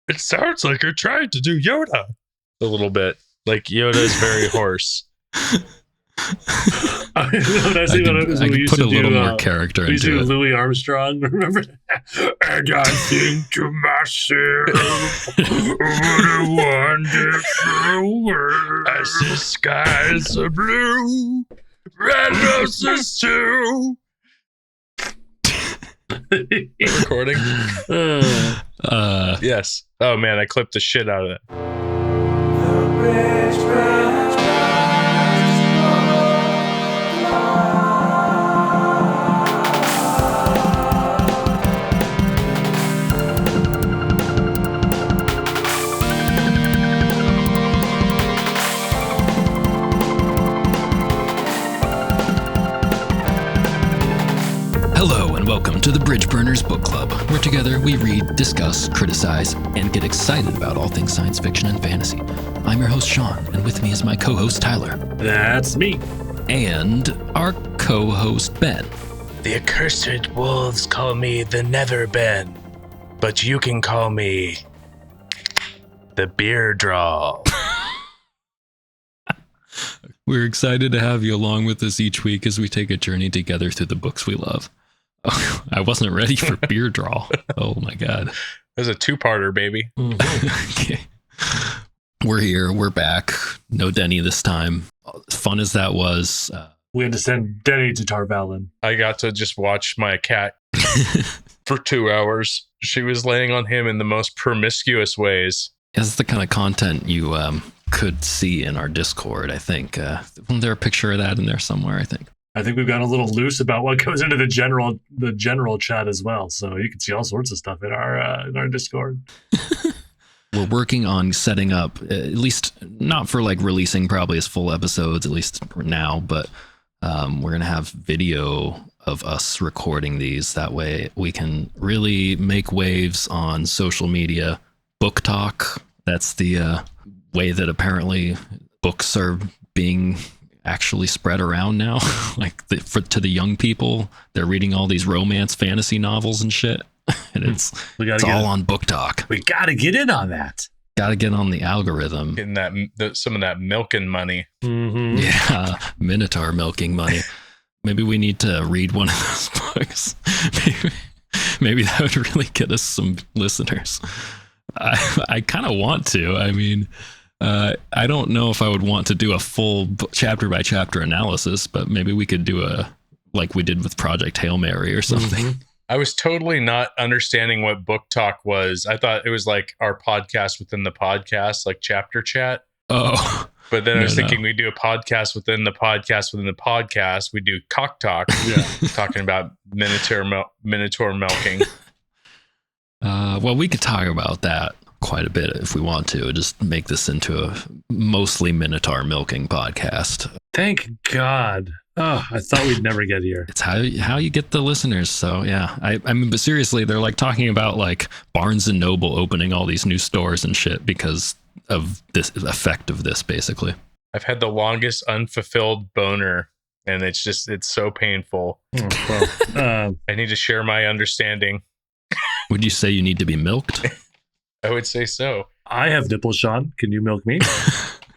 It sounds like you're trying to do Yoda. A little bit. Like Yoda is very hoarse. I could put a little more character into it. We used to do it. Louis Armstrong, remember that? And I think to myself, what a wonderful world. As the skies are blue, red roses too. Recording? Yes. Oh man, I clipped the shit out of it. Hello and welcome to the Bridgeburners Book Club, where together we read, discuss, criticize, and get excited about all things science fiction and fantasy. I'm your host, Sean, and with me is my co-host, Tyler. That's me. And our co-host, Ben. The accursed wolves call me the Never Ben, but you can call me the Beer Draw. We're excited to have you along with us each week as we take a journey together through the books we love. Oh, I wasn't ready for Beer Draw. Oh my God. It was a two-parter, baby. Okay. We're here. We're back. No Denny this time. Fun as that was. We had to send Denny to Tarvalin. I got to just watch my cat for 2 hours. She was laying on him in the most promiscuous ways. That's the kind of content you could see in our Discord, I think. Wasn't there a picture of that in there somewhere, I think? I think we've gotten a little loose about what goes into the general chat as well. So you can see all sorts of stuff in our Discord. We're working on setting up, at least not for like releasing probably as full episodes, at least for now, but we're going to have video of us recording these. That way we can really make waves on social media. Book talk, that's the way that apparently books are being actually spread around now. Like to the young people, they're reading all these romance fantasy novels and shit. And it's all on Book Talk. We got to get in on that. Got to get on the algorithm. Getting some of that milking money. Mm-hmm. Yeah, Minotaur milking money. Maybe we need to read one of those books. Maybe that would really get us some listeners. I kind of want to. I mean, I don't know if I would want to do a full chapter by chapter analysis, but maybe we could do like we did with Project Hail Mary or something. Mm-hmm. I was totally not understanding what Book Talk was. I thought it was like our podcast within the podcast, like chapter chat. Oh. But then I was thinking we do a podcast within the podcast within the podcast. We do Cock Talk, talking about Minotaur milking. Well, we could talk about that quite a bit if we want to. Just make this into a mostly Minotaur milking podcast. Thank God. Oh, I thought we'd never get here. It's how you get the listeners. So yeah, I mean, but seriously, they're like talking about like Barnes and Noble opening all these new stores and shit because of this effect of this, basically. I've had the longest unfulfilled boner, and it's so painful. Oh, well, I need to share my understanding. Would you say you need to be milked? I would say so. I have nipples, Sean. Can you milk me?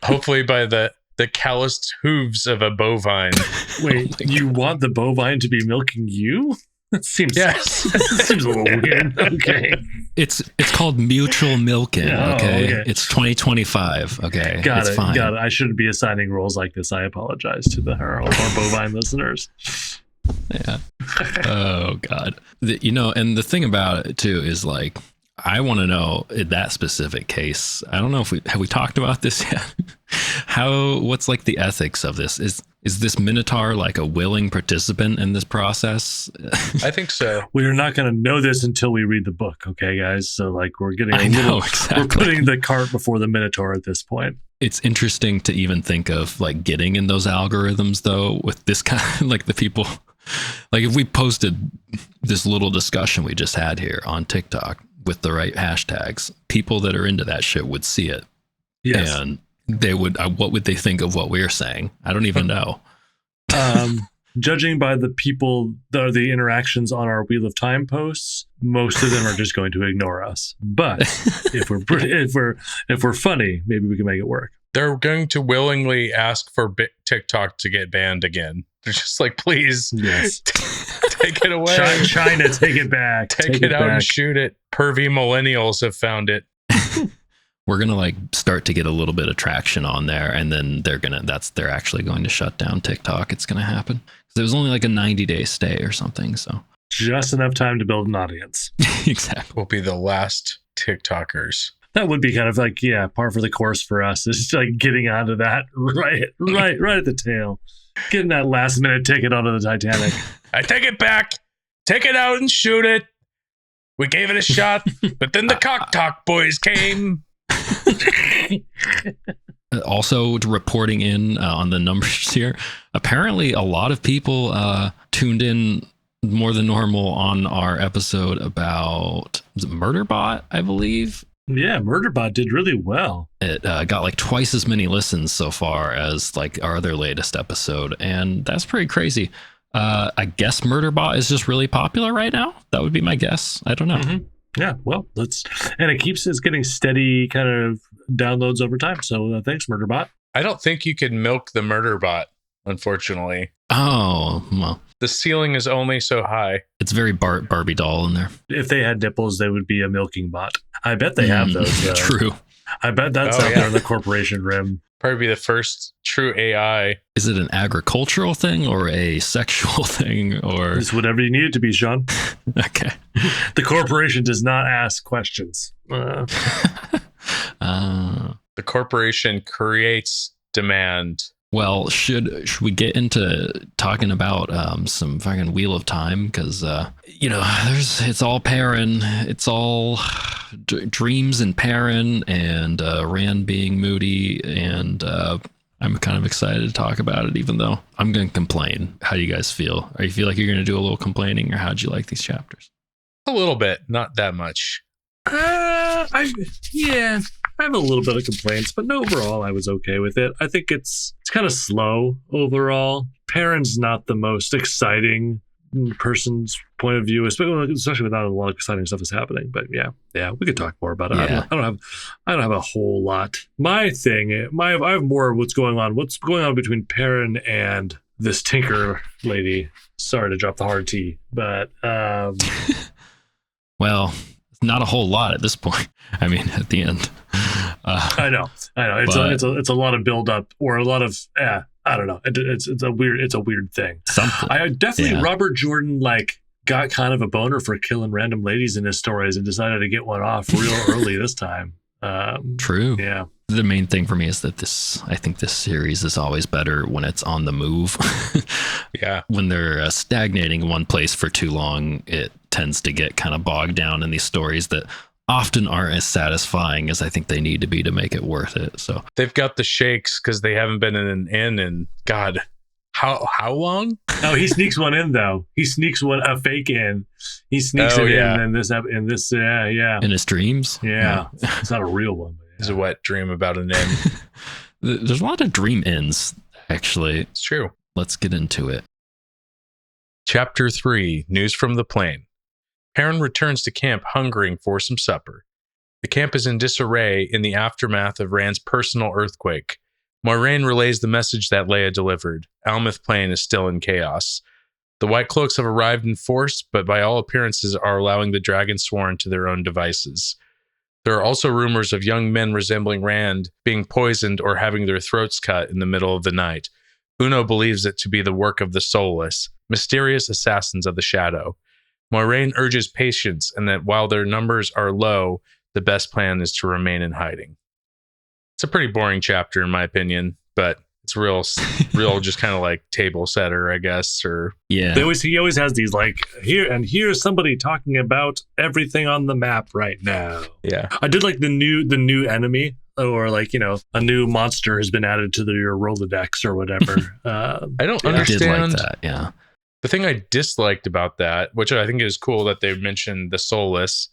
Hopefully by the calloused hooves of a bovine. Wait, you want the bovine to be milking you? That seems that seems a little weird. Okay. It's called mutual milking. Oh, okay? It's 2025. Okay. Got it. Fine. Got it. I shouldn't be assigning roles like this. I apologize to all of our bovine listeners. Yeah. Oh God. And the thing about it too is like, I want to know in that specific case. I don't know if we talked about this yet. What's like the ethics of this? Is this Minotaur like a willing participant in this process? I think so. We're not going to know this until we read the book, okay, guys? So like we're getting exactly. We're putting the cart before the Minotaur at this point. It's interesting to even think of like getting in those algorithms though with this kind of like the people. Like if we posted this little discussion we just had here on TikTok with the right hashtags, people that are into that shit would see it. Yes. And they would, what would they think of what we're saying? I don't even know. judging by the people, the interactions on our Wheel of Time posts, most of them are just going to ignore us. But if we're funny, maybe we can make it work. They're going to willingly ask for TikTok to get banned again. They're just like, please, Yes. take it away. China, take it back. Take it out and shoot it. Pervy millennials have found it. We're gonna like start to get a little bit of traction on there, and then they're actually going to shut down TikTok. It's gonna happen. There was only like a 90-day stay or something, so just enough time to build an audience. Exactly. We'll be the last TikTokers. That would be kind of like, par for the course for us. It's like getting onto that right at the tail, getting that last minute ticket onto the Titanic. I take it back. Take it out and shoot it. We gave it a shot, but then the Cock Talk boys came. Also, reporting in on the numbers here, apparently a lot of people tuned in more than normal on our episode about Murderbot, I believe. Yeah, Murderbot did really well. It got like twice as many listens so far as like our other latest episode, and that's pretty crazy. I guess Murderbot is just really popular right now. That would be my guess. I don't know. Mm-hmm. Yeah, well, it's getting steady kind of downloads over time. So thanks, Murderbot. I don't think you could milk the Murderbot, unfortunately. Oh, well. The ceiling is only so high. It's very Barbie doll in there. If they had nipples, they would be a milking bot. I bet they have those. True. I bet that's out there in the corporation rim. Probably be the first true AI. Is it an agricultural thing or a sexual thing? Or it's whatever you need it to be, Sean. Okay. The corporation does not ask questions. The corporation creates demand. Well, should we get into talking about some fucking Wheel of Time? Because it's all Perrin, it's all dreams and Perrin, and Rand being moody, and I'm kind of excited to talk about it, even though I'm going to complain. How do you guys feel? Or you feel like you're going to do a little complaining, or how'd you like these chapters? A little bit, not that much. I have a little bit of complaints, but overall I was okay with it. I think it's kind of slow overall. Perrin's not the most exciting person's point of view, especially without a lot of exciting stuff is happening. But yeah, we could talk more about it. Yeah. I don't have a whole lot. I have more of what's going on. What's going on between Perrin and this Tinker lady? Sorry to drop the hard T, but well, not a whole lot at this point. I mean, at the end. I know. It's a lot of build up, or a lot of I don't know. It's a weird thing. Something. I definitely Robert Jordan got kind of a boner for killing random ladies in his stories and decided to get one off real early this time. True. Yeah. The main thing for me is that I think this series is always better when it's on the move. Yeah. When they're stagnating in one place for too long, it tends to get kind of bogged down in these stories that often aren't as satisfying as I think they need to be to make it worth it. So they've got the shakes because they haven't been in an inn in God, how long? Oh, he sneaks one in though. He sneaks a fake in. He sneaks it in in this. In his dreams. Yeah. It's not a real one. But It's a wet dream about an inn. There's a lot of dream ends, actually. It's true. Let's get into it. Chapter 3, News from the Plain. Perrin returns to camp hungering for some supper. The camp is in disarray in the aftermath of Rand's personal earthquake. Moiraine relays the message that Leia delivered. Almouth Plain is still in chaos. The White Cloaks have arrived in force, but by all appearances are allowing the Dragonsworn to their own devices. There are also rumors of young men resembling Rand being poisoned or having their throats cut in the middle of the night. Uno believes it to be the work of the Soulless, mysterious assassins of the Shadow. Moiraine urges patience and that while their numbers are low, the best plan is to remain in hiding. It's a pretty boring chapter in my opinion, but it's real just kind of like table setter, I guess, or yeah. He always has these here's somebody talking about everything on the map right now. Yeah. I did like the new enemy, or a new monster has been added to your Rolodex or whatever. I don't understand. I did like that, yeah. The thing I disliked about that, which I think is cool that they mentioned the Soulless,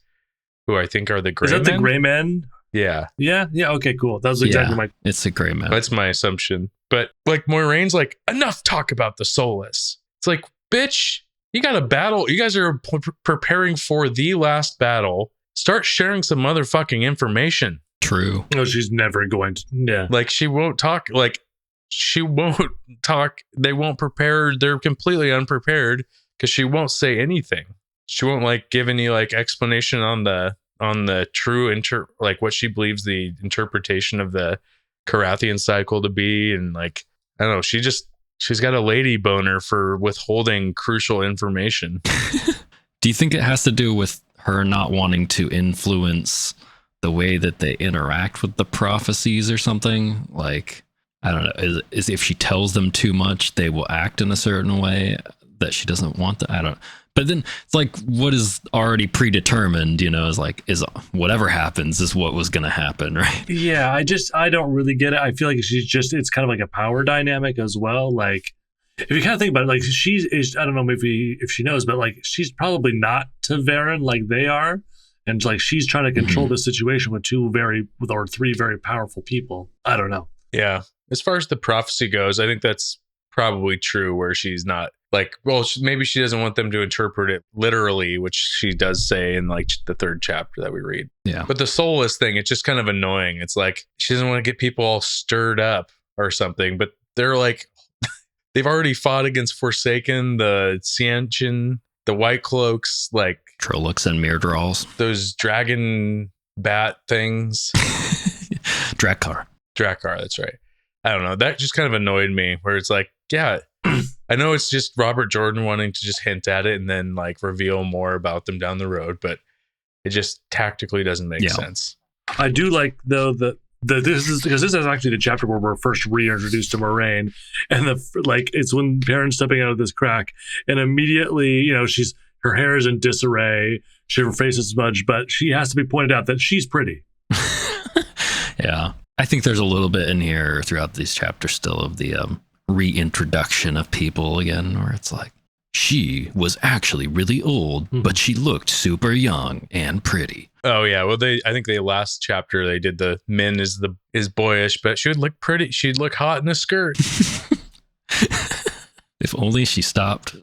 who I think are the Grey Men. Is that the Grey Men? Yeah. Yeah. Okay, cool. That was exactly my... It's a Grey Man. That's my assumption. But Moiraine's enough talk about the Soulless. It's like, bitch, you got a battle. You guys are preparing for the last battle. Start sharing some motherfucking information. True. No, she's never going to. Yeah. Like, she won't talk. Like, she won't talk. They won't prepare. They're completely unprepared because she won't say anything. She won't like give any like explanation on the true like what she believes the interpretation of the Carathian cycle to be. And like, I don't know. She's got a lady boner for withholding crucial information. Do you think it has to do with her not wanting to influence the way that they interact with the prophecies or something? Like, I don't know, is if she tells them too much, they will act in a certain way that she doesn't want to. I don't. But then it's like, what is already predetermined, is whatever happens is what was going to happen, right? Yeah, I don't really get it. I feel like it's kind of like a power dynamic as well. Like, if you kind of think about it, like I don't know maybe if she knows, but like she's probably not to Varen like they are. And like she's trying to control the situation with three very powerful people. I don't know. Yeah. As far as the prophecy goes, I think that's probably true, where she's not like, well, maybe she doesn't want them to interpret it literally, which she does say in like the 3rd chapter that we read. Yeah. But the soulless thing, it's just kind of annoying. It's like she doesn't want to get people all stirred up or something, but they're like, they've already fought against Forsaken, the Cianchin, the White Cloaks, like Trollocs and Myrddraals. Those dragon bat things. Drakkar, that's right. I don't know. That just kind of annoyed me, where it's like, yeah, I know it's just Robert Jordan wanting to just hint at it and then like reveal more about them down the road, but it just tactically doesn't make sense. I do like though that this is actually the chapter where we're first reintroduced to Moraine, and it's when Perrin's stepping out of this crack, and immediately her hair is in disarray, her face is smudged, but she has to be pointed out that she's pretty. Yeah. I think there's a little bit in here throughout these chapters still of the reintroduction of people again, where it's like, she was actually really old, but she looked super young and pretty. Oh yeah. Well, I think the last chapter they did the Min is boyish, but she would look pretty. She'd look hot in a skirt. If only she stopped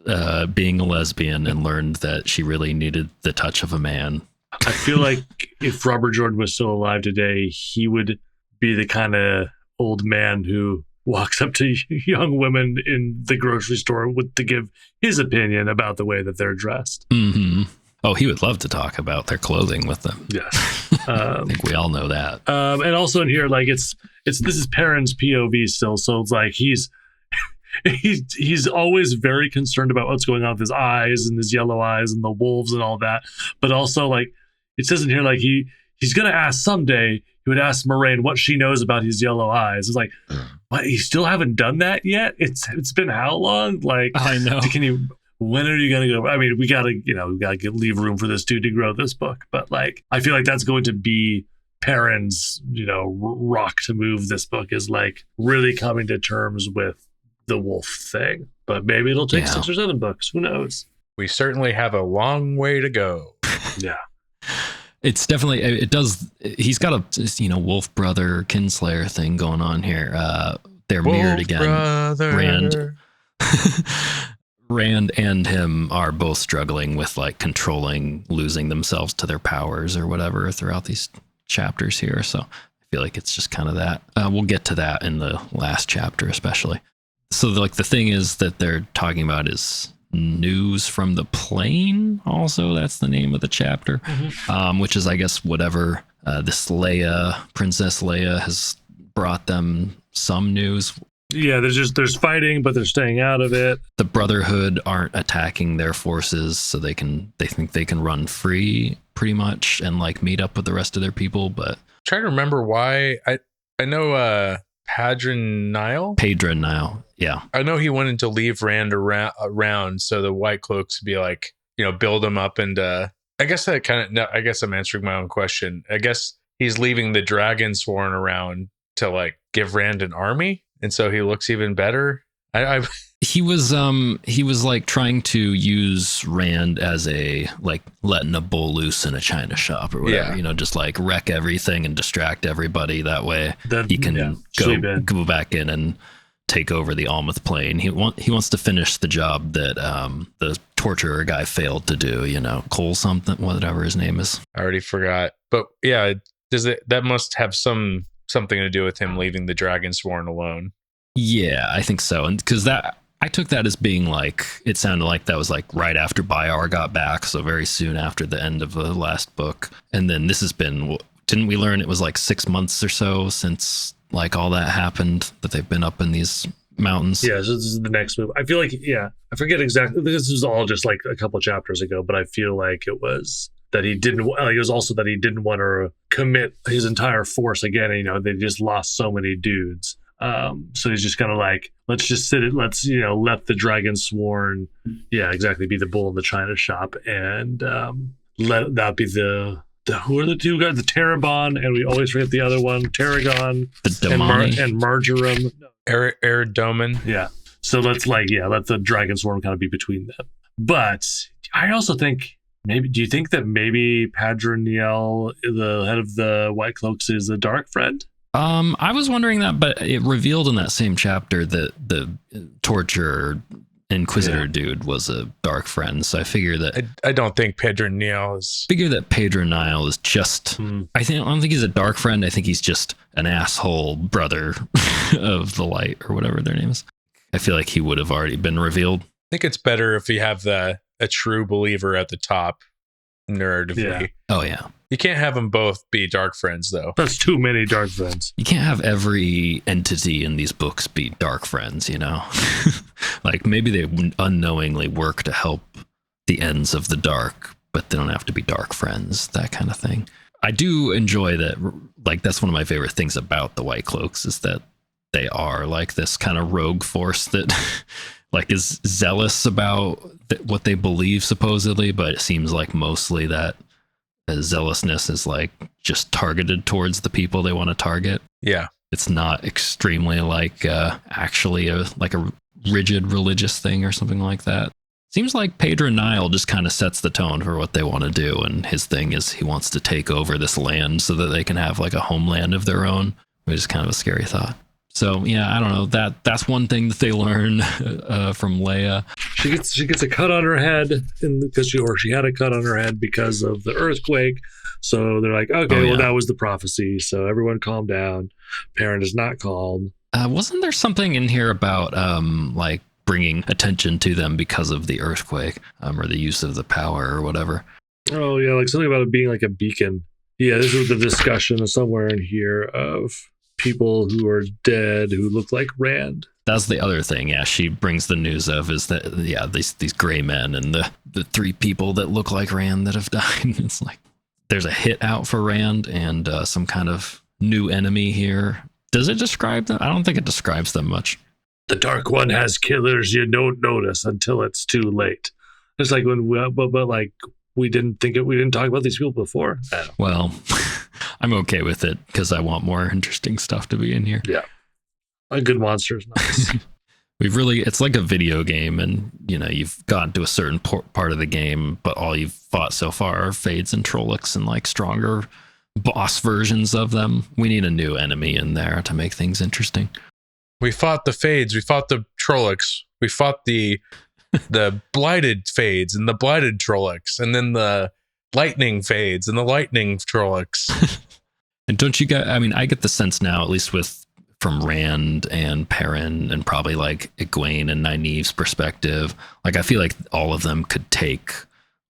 being a lesbian and learned that she really needed the touch of a man. I feel like if Robert Jordan was still alive today, he would be the kind of old man who walks up to young women in the grocery store to give his opinion about the way that they're dressed. Mm-hmm. Oh, he would love to talk about their clothing with them. Yes. I think we all know that. And also in here, like this is Perrin's POV still, so it's like he's always very concerned about what's going on with his eyes and his yellow eyes and the wolves and all that. But also, like, it says in here, like he's gonna ask someday. He would ask Moraine what she knows about his yellow eyes. It's like, what? You still haven't done that yet? It's been how long? Like, I know. When are you gonna go? I mean, we gotta leave room for this dude to grow this book. But like, I feel like that's going to be Perrin's, rock to move this book, is like really coming to terms with the wolf thing. But maybe it'll take 6 or 7 books. Who knows? We certainly have a long way to go. Yeah. It's definitely, he's got a, wolf brother kinslayer thing going on here. They're wolf mirrored again. Brother. Rand and him are both struggling with like losing themselves to their powers or whatever throughout these chapters here. So I feel like it's just kind of that. We'll get to that in the last chapter, especially. So like the thing is that they're talking about is news from the plane. Also, that's the name of the chapter, which is, I guess, whatever this Princess Leia has brought them some news. Yeah, there's fighting, but they're staying out of it. The Brotherhood aren't attacking their forces, so they think they can run free pretty much and like meet up with the rest of their people. But I'm trying to remember why. I know Padron Nile, yeah. I know he wanted to leave Rand around so the White Cloaks would be like, build him up, and I guess that I guess I'm answering my own question. I guess he's leaving the Dragonsworn around to like give Rand an army, and so he looks even better. He was like trying to use Rand as a like letting a bull loose in a china shop or whatever, just like wreck everything and distract everybody. That way he can go back in and take over the Almouth Plain. He wants to finish the job that the torturer guy failed to do. Cole something, whatever his name is. I already forgot. But yeah, that must have something to do with him leaving the Dragonsworn alone. Yeah, I think so. And because I took that as being like, it sounded like that was like right after Bayar got back, so very soon after the end of the last book. And then this has been, didn't we learn it was like 6 months or so since like all that happened, that they've been up in these mountains? Yeah, so this is the next move. I feel like, I forget exactly. This was all just like a couple chapters ago, but I feel like it was that he didn't, it was also that he didn't want to commit his entire force again. They just lost so many dudes. So he's just kind of like, let's just let the Dragonsworn, be the bull in the china shop, and let that be the who are the two guys? The Terabon, and we always forget the other one, Tarragon, and Marjoram. Eridomen. Yeah. So let's let the Dragonsworn kind of be between them. But I also think do you think that maybe Padroniel, the head of the White Cloaks, is a dark friend? I was wondering that, but it revealed in that same chapter that the torture Inquisitor dude was a dark friend. So I figure that I don't think Padroniel is. Padroniel is just. I don't think he's a dark friend. I think he's just an asshole brother of the Light, or whatever their name is. I feel like he would have already been revealed. I think it's better if you have a true believer at the top, narratively. Yeah. Oh yeah. You can't have them both be dark friends, though. That's too many dark friends. You can't have every entity in these books be dark friends, Like maybe they unknowingly work to help the ends of the dark, but they don't have to be dark friends, that kind of thing. I do enjoy that. Like, that's one of my favorite things about the White Cloaks, is that they are like this kind of rogue force that like is zealous about what they believe, supposedly, but it seems like mostly that zealousness is like just targeted towards the people they want to target. Yeah. It's not extremely like actually a rigid religious thing or something like that. Seems like Padroniel just kind of sets the tone for what they want to do, and his thing is he wants to take over this land so that they can have like a homeland of their own, which is kind of a scary thought. So yeah, I don't know. That's one thing that they learn from Leia. She gets a cut on her head because she had a cut on her head because of the earthquake. So they're like, okay, well, that was the prophecy. So everyone calm down. Perrin is not calm. Wasn't there something in here about like bringing attention to them because of the earthquake, or the use of the power or whatever? Oh yeah, like something about it being like a beacon. Yeah, this was the discussion somewhere in here of people who are dead who look like Rand. That's the other thing. Yeah, she brings the news of is that these gray men and the 3 people that look like Rand that have died. It's like there's a hit out for Rand and some kind of new enemy here. Does it describe them? I don't think it describes them much. The Dark One has killers you don't notice until it's too late. It's like when we didn't talk about these people before. Well, I'm okay with it because I want more interesting stuff to be in here. Yeah. A good monster is nice. It's like a video game, and you've gotten to a certain part of the game, but all you've fought so far are Fades and Trollocs and like stronger boss versions of them. We need a new enemy in there to make things interesting. We fought the Fades, we fought the Trollocs, we fought the blighted Fades and the blighted Trollocs, and then the lightning Fades and the lightning Trollocs. And don't you get, I get the sense now, at least from Rand and Perrin and probably like Egwene and Nynaeve's perspective, like I feel like all of them could take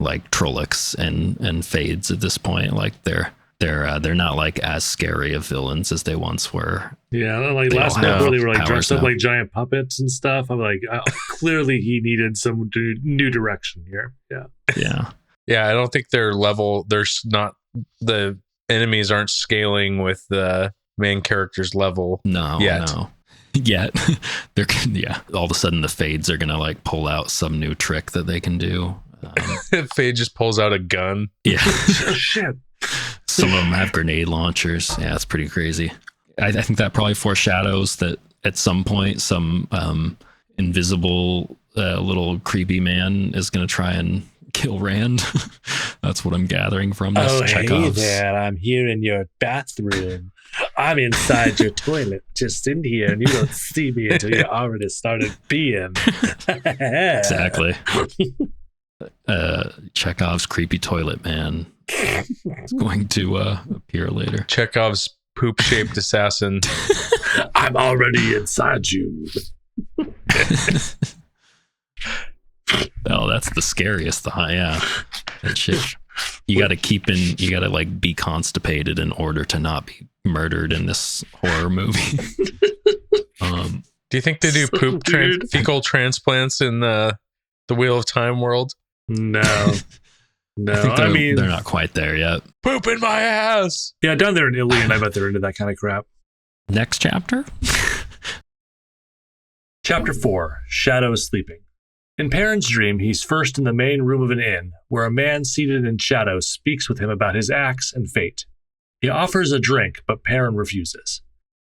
like Trollocs and Fades at this point. Like they're not like as scary of villains as they once were. Yeah, like last book where they were like dressed up like giant puppets and stuff. I'm like, clearly he needed some new direction here. Yeah. I don't think their level. There's not the enemies aren't scaling with the main character's level. No. Yet they're all of a sudden the Fades are gonna like pull out some new trick that they can do. Fade just pulls out a gun. Yeah. Oh, shit. Some of them have grenade launchers. Yeah, it's pretty crazy. I think that probably foreshadows that at some point some invisible little creepy man is going to try and kill Rand. That's what I'm gathering from this. Oh, hey Chekhov's. there, I'm here in your bathroom. I'm inside your toilet, just in here, and you don't see me until you already started peeing. Exactly. Chekhov's creepy toilet man is going to appear later. Chekhov's poop-shaped assassin. I'm already inside you. Oh, that's the scariest. Yeah, that shit. You got to you got to like be constipated in order to not be murdered in this horror movie. Do you think they do fecal transplants in the Wheel of Time world? No. I mean, they're not quite there yet. Poop in my ass. Yeah, down there in Ilion, I bet they're into that kind of crap. Next chapter? Chapter 4, Shadow is Sleeping. In Perrin's dream, he's first in the main room of an inn, where a man seated in shadow speaks with him about his axe and fate. He offers a drink, but Perrin refuses.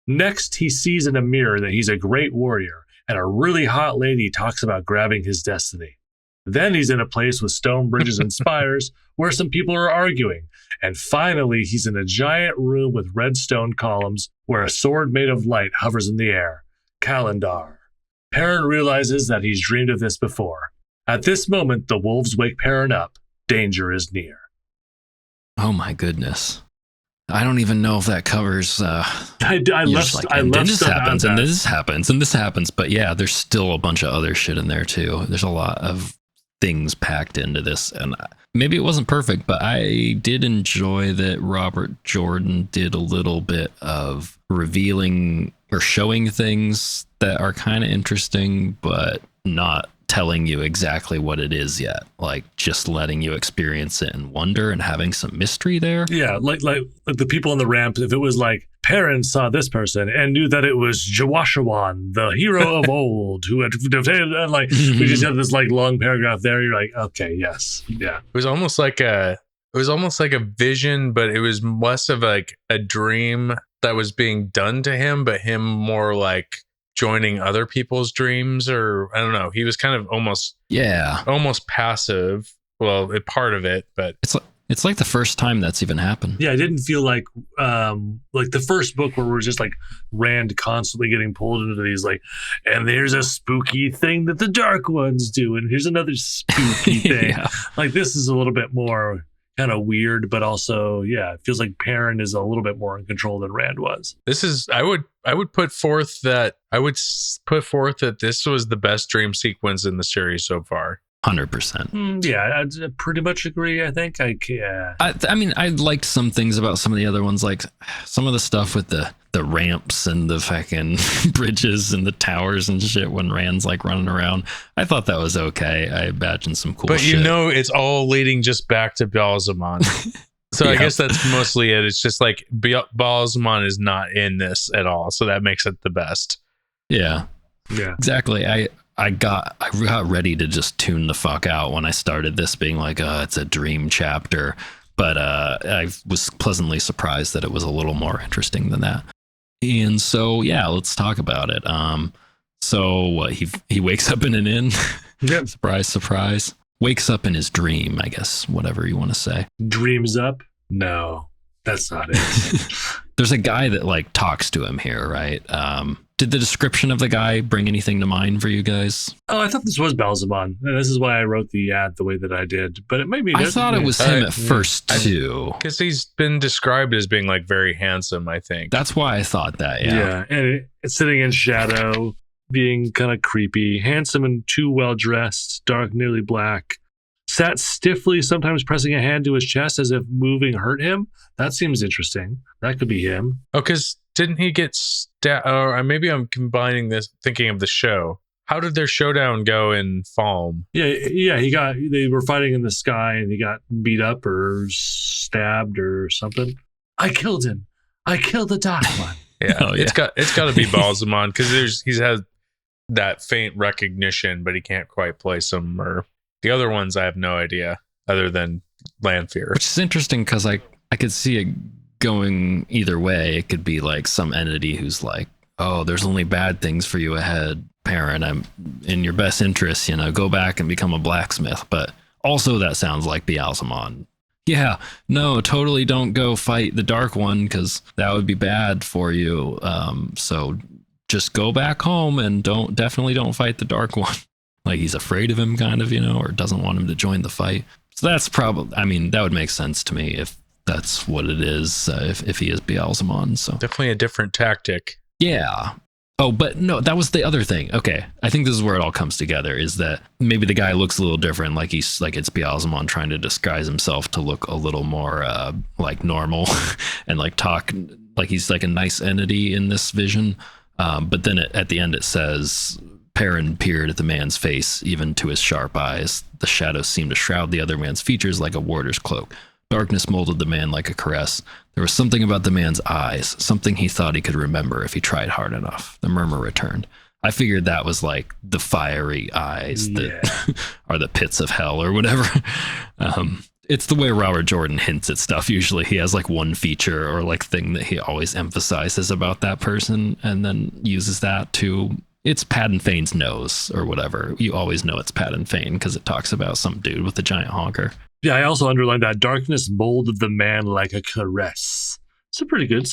Next, he sees in a mirror that he's a great warrior, and a really hot lady talks about grabbing his destiny. Then he's in a place with stone bridges and spires, where some people are arguing. And finally, he's in a giant room with red stone columns, where a sword made of light hovers in the air. Calendar. Perrin realizes that he's dreamed of this before. At this moment, the wolves wake Perrin up. Danger is near. Oh my goodness. I don't even know if that covers... I left this stuff happens, out and that. this happens, and this happens. But yeah, there's still a bunch of other shit in there too. There's a lot of things packed into this, and maybe it wasn't perfect, but I did enjoy that Robert Jordan did a little bit of revealing or showing things that are kind of interesting, but not telling you exactly what it is yet. Like just letting you experience it and wonder and having some mystery there. Yeah, like the people on the ramp, if it was like, Perrin saw this person and knew that it was Jawashawan, the hero of old, who had, and like, we just had this like long paragraph there. You're like, okay, yes. Yeah. It was almost like a vision, but it was less of like a dream that was being done to him, but him more like joining other people's dreams, or I don't know. He was kind of almost passive. Well, part of it, but it's like the first time that's even happened. Yeah, I didn't feel like the first book where we're just like Rand constantly getting pulled into these like, and there's a spooky thing that the Dark Ones do, and here's another spooky thing. Yeah. Like this is a little bit more kind of weird, but also, yeah, it feels like Perrin is a little bit more in control than Rand was. This is I would put forth that this was the best dream sequence in the series so far. 100%. Yeah, I pretty much agree. I think I mean, I liked some things about some of the other ones, like some of the stuff with the ramps and the fucking bridges and the towers and shit when Rand's like running around. I thought that was okay. I imagined some cool but shit. But it's all leading just back to Balzamon. So yeah. I guess that's mostly it. It's just like Balzamon is not in this at all. So that makes it the best. Yeah. Yeah. Exactly. I got ready to just tune the fuck out when I started this, being like, it's a dream chapter. But I was pleasantly surprised that it was a little more interesting than that. And so, yeah, let's talk about it. So he wakes up in an inn. Yep. Surprise, surprise. Wakes up in his dream, I guess, whatever you want to say. Dreams up? No, that's not it. There's a guy that like talks to him here, right? Did the description of the guy bring anything to mind for you guys? Oh, I thought this was Balzamon. And this is why I wrote the ad the way that I did. But it might be. I thought it was him at first too, because he's been described as being like very handsome. I think that's why I thought that. Yeah, and it's sitting in shadow, being kind of creepy, handsome and too well dressed, dark, nearly black. Sat stiffly, sometimes pressing a hand to his chest as if moving hurt him. That seems interesting. That could be him. Oh, because didn't he get stabbed? Or maybe I'm combining this, thinking of the show. How did their showdown go in Falm? Yeah. They were fighting in the sky, and he got beat up or stabbed or something. I killed him. I killed the Dark One. Yeah, it's got to be Balzamon, because he's had that faint recognition, but he can't quite place him. Or the other ones, I have no idea, other than Lanfear. Which is interesting, because I could see it going either way. It could be like some entity who's like, oh, there's only bad things for you ahead, Perrin. I'm in your best interest, go back and become a blacksmith. But Also, that sounds like Beelzemon. Yeah, no, totally don't go fight the Dark One because that would be bad for you. So just go back home and definitely don't fight the Dark One. Like he's afraid of him, kind of, or doesn't want him to join the fight. So that's probably, I mean, that would make sense to me if that's what it is, if he is Beelzemon. So definitely a different tactic. Yeah. Oh, but no, that was the other thing. Okay, I think this is where it all comes together, is that maybe the guy looks a little different, like he's like it's Beelzemon trying to disguise himself to look a little more like normal and like talk like he's like a nice entity in this vision. But then at the end it says, Perrin peered at the man's face, even to his sharp eyes. The shadows seemed to shroud the other man's features like a warder's cloak. Darkness molded the man like a caress. There was something about the man's eyes, something he thought he could remember if he tried hard enough. The murmur returned. I figured that was like the fiery eyes that are the pits of hell or whatever. It's the way Robert Jordan hints at stuff. Usually he has like one feature or like thing that he always emphasizes about that person and then uses that to... It's Paddon Fane's nose or whatever. You always know it's Paddon Fane because it talks about some dude with a giant honker. Yeah, I also underlined that darkness molded the man like a caress. It's a pretty good,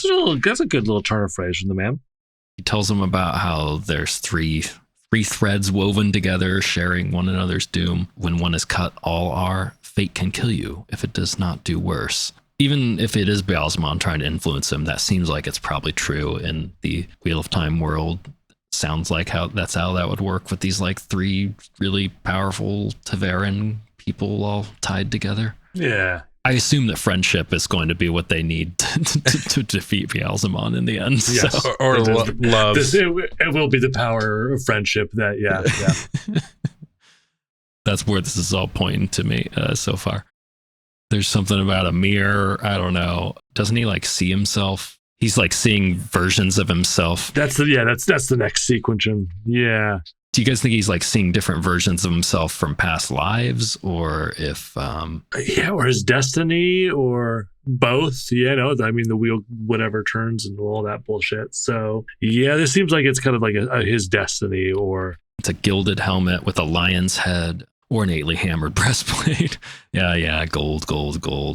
that's a good little turn of phrase from the man. He tells him about how there's three threads woven together, sharing one another's doom. When one is cut, all are. Fate can kill you if it does not do worse. Even if it is Beelzemon trying to influence him, that seems like it's probably true in the Wheel of Time world. Sounds like that's how that would work with these like three really powerful Taveran people all tied together. Yeah. I assume that friendship is going to be what they need to defeat Beelzemon in the end. Yes. So. Or love. It will be the power of friendship that, yeah. That's where this is all pointing to me so far. There's something about a mirror. I don't know. Doesn't he like see himself? He's like seeing versions of himself. That's the next sequence. Yeah. Do you guys think he's like seeing different versions of himself from past lives, or if or his destiny, or both? Yeah, no, I mean the wheel, whatever turns and all that bullshit. So yeah, this seems like it's kind of like his destiny, or it's a gilded helmet with a lion's head, ornately hammered breastplate. Yeah, gold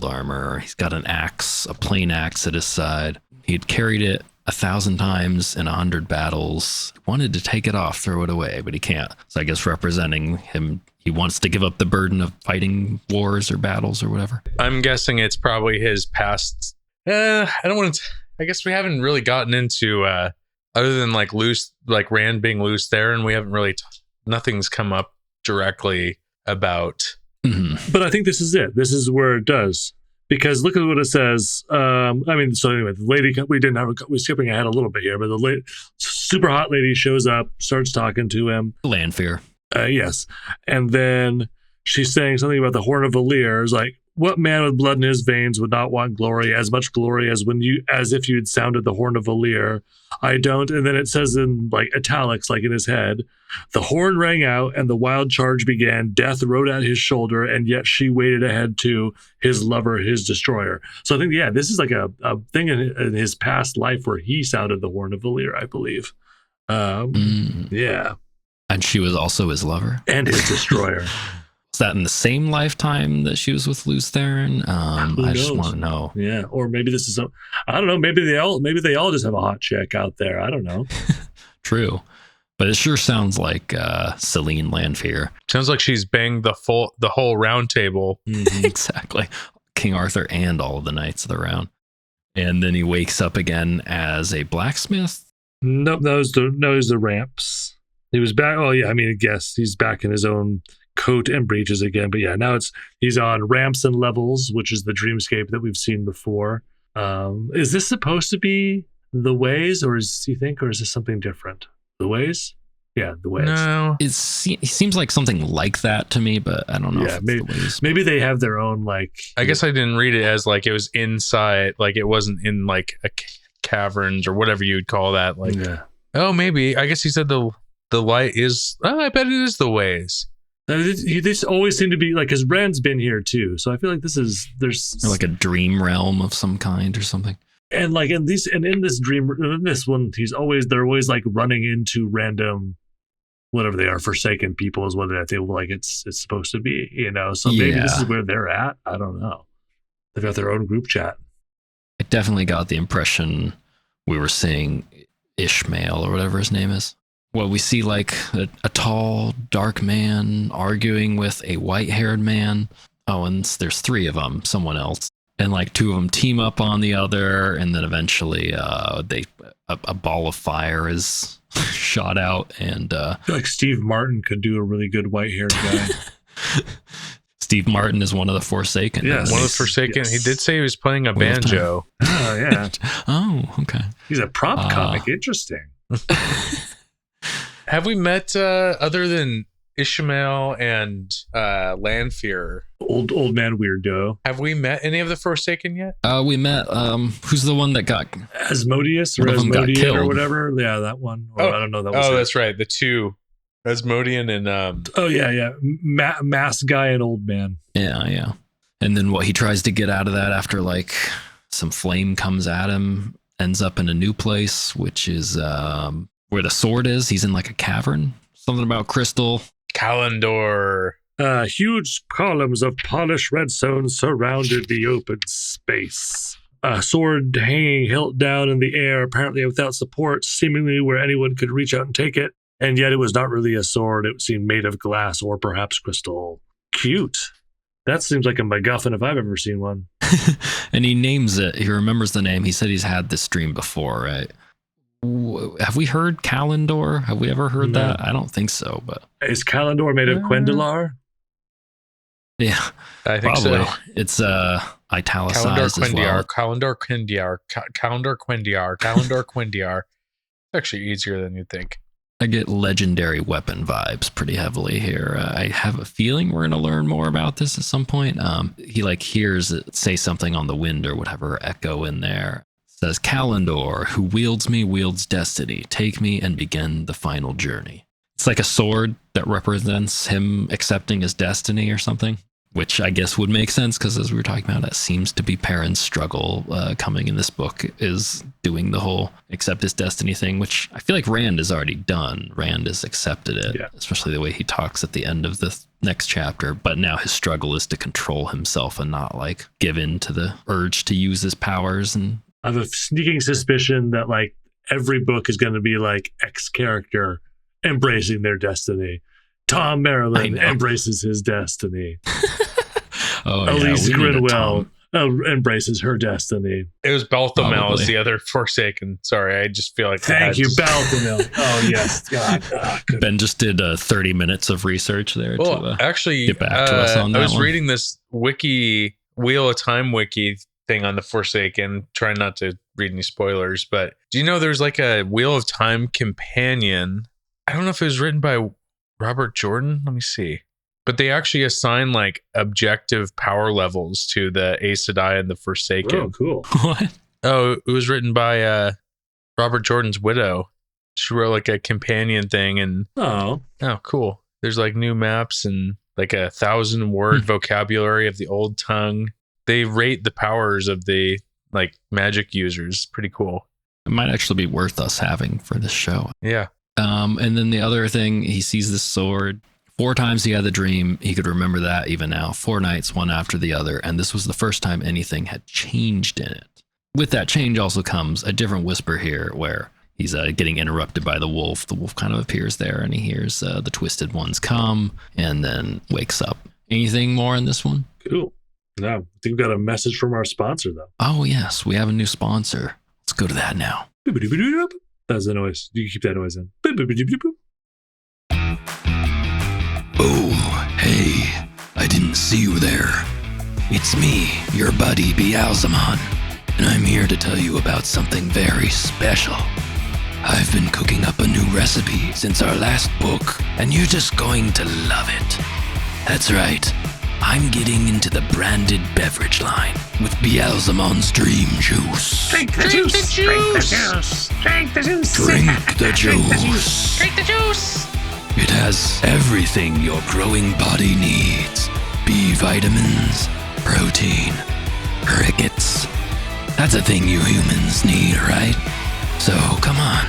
armor. He's got an axe, a plain axe at his side. He'd carried it 1,000 times in 100 battles. Wanted to take it off, throw it away, but he can't. So I guess representing him, he wants to give up the burden of fighting wars or battles or whatever. I'm guessing it's probably his past. I guess we haven't really gotten into other than like Rand being loose there, and we haven't really nothing's come up directly about. Mm-hmm. But I think this is it. This is where it does. Because look at what it says. So anyway, the lady, we're skipping ahead a little bit here, but the super hot lady shows up, starts talking to him. Lanfear. Yes. And then she's saying something about the Horn of Valir. It's like, what man with blood in his veins would not want glory, as much glory as if you'd sounded the Horn of Valir? I don't. And then it says in like italics, like in his head, the horn rang out and the wild charge began. Death rode at his shoulder, and yet she waded ahead to his lover, his destroyer. So I think, yeah, this is like a thing in his past life where he sounded the Horn of Valir, I believe. Yeah. And she was also his lover? And his destroyer. Was that in the same lifetime that she was with Lews Therin? I just want to know. Yeah, or maybe this is I don't know. Maybe they all just have a hot chick out there. I don't know. True, but it sure sounds like Celine Lanfear. Sounds like she's banged the whole round table. Mm-hmm. Exactly, King Arthur and all of the knights of the round. And then he wakes up again as a blacksmith. Nope, those the ramps. He was back. Oh yeah, I mean, I guess he's back in his own coat and breeches again, but yeah, now he's on ramps and levels, which is the dreamscape that we've seen before. Is this supposed to be the ways, or is this something different? The ways? Yeah, the ways. No, it seems like something like that to me, but I don't know. Yeah, if it's the ways. Maybe they have their own like. I guess I didn't read it as like it was inside, like it wasn't in like a caverns or whatever you'd call that. Like, yeah. Oh, maybe. I guess he said the light is. Oh, I bet it is the ways. This always seem to be like, because Rand's been here too, so I feel like there's like a dream realm of some kind or something. And like in this dream, in this one, they're always like running into random whatever they are, forsaken people is what I feel like it's supposed to be, So maybe this is where they're at. I don't know. They've got their own group chat. I definitely got the impression we were seeing Ishmael or whatever his name is. Well, we see like a tall, dark man arguing with a white-haired man. Oh, and there's 3 of them, someone else. And like 2 of them team up on the other, and then eventually a ball of fire is shot out. And I feel like Steve Martin could do a really good white-haired guy. Steve Martin is one of the Forsaken. Yes. One of the Forsaken. Yes. He did say he was playing a banjo. Oh, yeah. Oh, okay. He's a prop comic. Interesting. Have we met, other than Ishmael and Lanfear, old man weirdo, have we met any of the Forsaken yet? We met, who's the one that got... Asmodeus or Asmodean or whatever? Yeah, that one. Or, I don't know. That was that's right. The 2. Asmodean and mask guy and old man. Yeah. And then what he tries to get out of that after like some flame comes at him, ends up in a new place, which is where the sword is. He's in like a cavern. Something about crystal. Kalendor. Huge columns of polished redstone surrounded the open space. A sword hanging hilt down in the air, apparently without support, seemingly where anyone could reach out and take it. And yet it was not really a sword. It seemed made of glass or perhaps crystal. Cute. That seems like a MacGuffin if I've ever seen one. And he names it. He remembers the name. He said he's had this dream before, right? Have we heard Kalendor? Have we ever heard that? I don't think so, but... Is Kalendor made of Quendalar? Yeah. I think probably. so. It's italicized as well. Kalendor Quendiar. Actually easier than you'd think. I get legendary weapon vibes pretty heavily here. I have a feeling we're going to learn more about this at some point. He like hears it say something on the wind or whatever echo in there. It says, Kalendor, who wields me, wields destiny. Take me and begin the final journey. It's like a sword that represents him accepting his destiny or something, which I guess would make sense because as we were talking about, that seems to be Perrin's struggle coming in this book, is doing the whole accept his destiny thing, which I feel like Rand has already done. Rand has accepted it, especially the way he talks at the end of the next chapter. But now his struggle is to control himself and not like give in to the urge to use his powers. And I have a sneaking suspicion that like every book is going to be like X character embracing their destiny. Tom Maryland embraces his destiny. Elise Grinwell embraces her destiny. It was Balthamel as the other Forsaken. Sorry, I just feel like... Thank you, Balthamel. Oh, yes. God. Ben just did 30 minutes of research there to actually, get back to us on that. I was reading this wiki, Wheel of Time wiki thing on the Forsaken, trying not to read any spoilers, but do you know there's like a Wheel of Time companion? I don't know if it was written by Robert Jordan. Let me see. But they actually assign like objective power levels to the Aes Sedai and the Forsaken. Oh, cool. What? Oh, it was written by Robert Jordan's widow. She wrote like a companion thing, and oh, cool. There's like new maps and like 1,000-word vocabulary of the old tongue. They rate the powers of the like magic users. Pretty cool. It might actually be worth us having for this show. Yeah. And then the other thing, he sees this sword. 4 times he had the dream. He could remember that even now. 4 nights, one after the other. And this was the first time anything had changed in it. With that change also comes a different whisper here where he's getting interrupted by the wolf. The wolf kind of appears there and he hears the Twisted Ones come and then wakes up. Anything more in this one? Cool. No, I think we've got a message from our sponsor, though. Oh, yes. We have a new sponsor. Let's go to that now. That's the noise. You can keep that noise in. Oh, hey. I didn't see you there. It's me, your buddy Beelzemon, and I'm here to tell you about something very special. I've been cooking up a new recipe since our last book, and you're just going to love it. That's right. I'm getting into the branded beverage line with Beelzemon's Dream Juice. Drink the juice! Drink the juice! Drink the juice! Drink the juice! Drink the juice! It has everything your growing body needs. B vitamins, protein, rickets. That's a thing you humans need, right? So come on,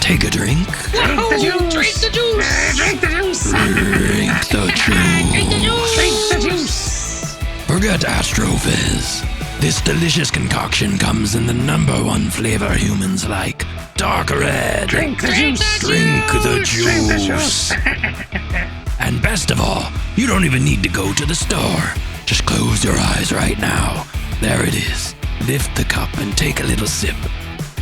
take a drink. Drink the juice. Drink the juice. Drink the juice. Drink the juice. Drink the juice. Drink the juice. Forget Astrophiz. This delicious concoction comes in the #1 flavor humans like. Dark red. Drink the juice. Drink the juice. Drink the juice. And best of all, you don't even need to go to the store. Just close your eyes right now. There it is. Lift the cup and take a little sip.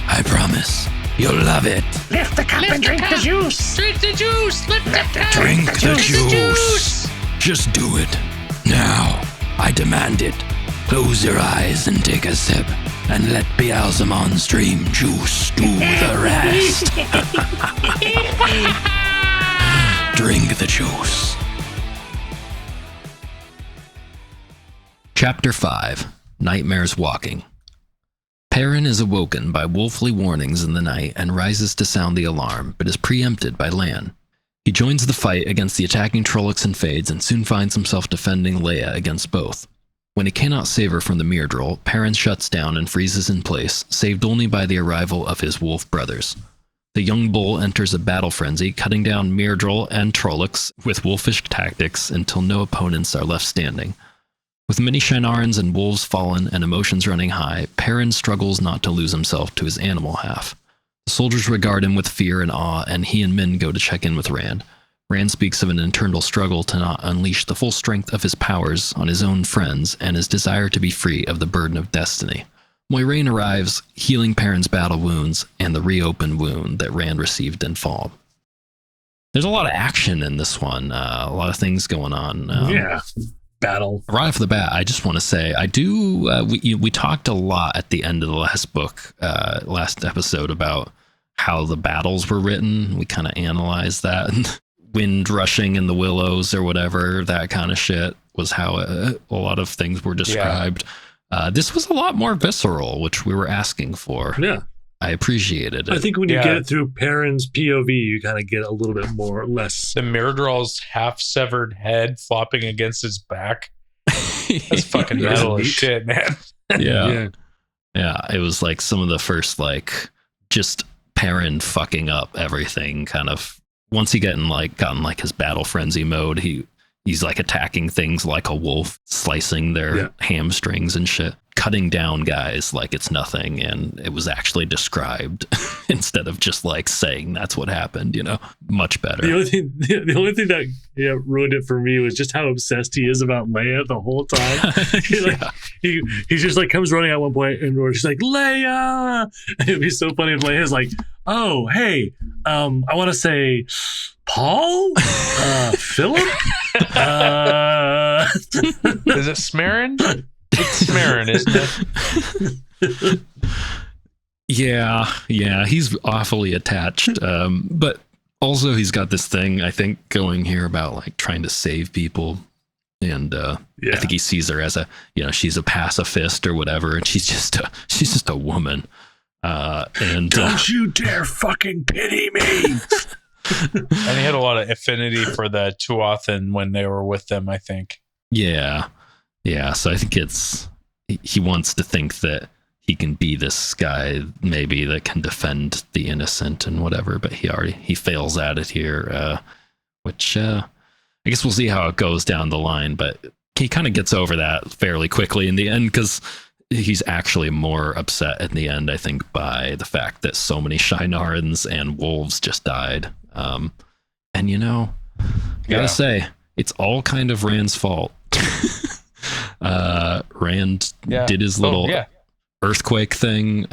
I promise, you'll love it. Lift the cup and drink the juice. Drink the juice. Lift the cup. Drink the juice. Just do it. Now, I demand it. Close your eyes and take a sip. And let Beelzemon's dream juice do the rest. Drink the juice. Chapter 5 Nightmares Walking. Perrin is awoken by wolfly warnings in the night and rises to sound the alarm, but is preempted by Lan. He joins the fight against the attacking Trollocs and Fades and soon finds himself defending Leia against both. When he cannot save her from the Myrddraal, Perrin shuts down and freezes in place, saved only by the arrival of his wolf brothers. The young bull enters a battle frenzy, cutting down Myrddraal and Trollocs with wolfish tactics until no opponents are left standing. With many Shinarans and wolves fallen and emotions running high, Perrin struggles not to lose himself to his animal half. The soldiers regard him with fear and awe, and he and Min go to check in with Rand. Rand speaks of an internal struggle to not unleash the full strength of his powers on his own friends and his desire to be free of the burden of destiny. Moiraine arrives, healing Perrin's battle wounds and the reopened wound that Rand received in Fall. There's a lot of action in this one, a lot of things going on. Battle. Right off the bat, I just want to say, I do, we talked a lot at the end of the last book, last episode about how the battles were written. We kind of analyzed that. Wind rushing in the willows or whatever, that kind of shit was how a lot of things were described. Yeah. This was a lot more visceral, which we were asking for. Yeah. I appreciated it. I think when you get it through Perrin's POV, you kind of get a little bit more or less. The Myrddraal's half-severed head flopping against his back. That's fucking metal as shit, man. Yeah. It was like some of the first, like, just Perrin fucking up everything kind of. Once he gotten his battle frenzy mode, he's like attacking things like a wolf, slicing their hamstrings and shit, cutting down guys like it's nothing, and it was actually described instead of just like saying that's what happened, much better. The only thing that ruined it for me was just how obsessed he is about Leia the whole time. He just like comes running at one point and we're just like, Leia! It'd be so funny if Leia's like, oh, hey, I want to say Paul? Philip? Is it Smarin? It's Smarin, isn't it? Yeah, he's awfully attached. But also he's got this thing, I think, going here about like trying to save people. And I think he sees her as a, she's a pacifist or whatever, and she's just a woman. And don't you dare fucking pity me. And he had a lot of affinity for the Tuathan when they were with them, I think. Yeah. So I think he wants to think that he can be this guy maybe that can defend the innocent and whatever, but he fails at it here, which I guess we'll see how it goes down the line, but he kind of gets over that fairly quickly in the end because he's actually more upset in the end, I think, by the fact that so many Shinarans and wolves just died. And I gotta say, it's all kind of Rand's fault. Rand did his little earthquake thing,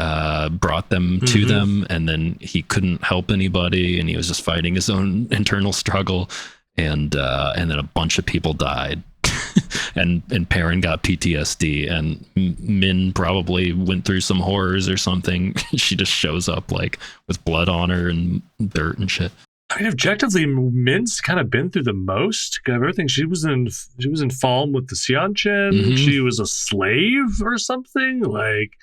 brought them to them, and then he couldn't help anybody, and he was just fighting his own internal struggle, and then a bunch of people died. and Perrin got PTSD, and Min probably went through some horrors or something. She just shows up like with blood on her and dirt and shit. I mean, objectively, Min's kind of been through the most of everything. She was in Falm with the Seanchan. She was a slave or something. Like,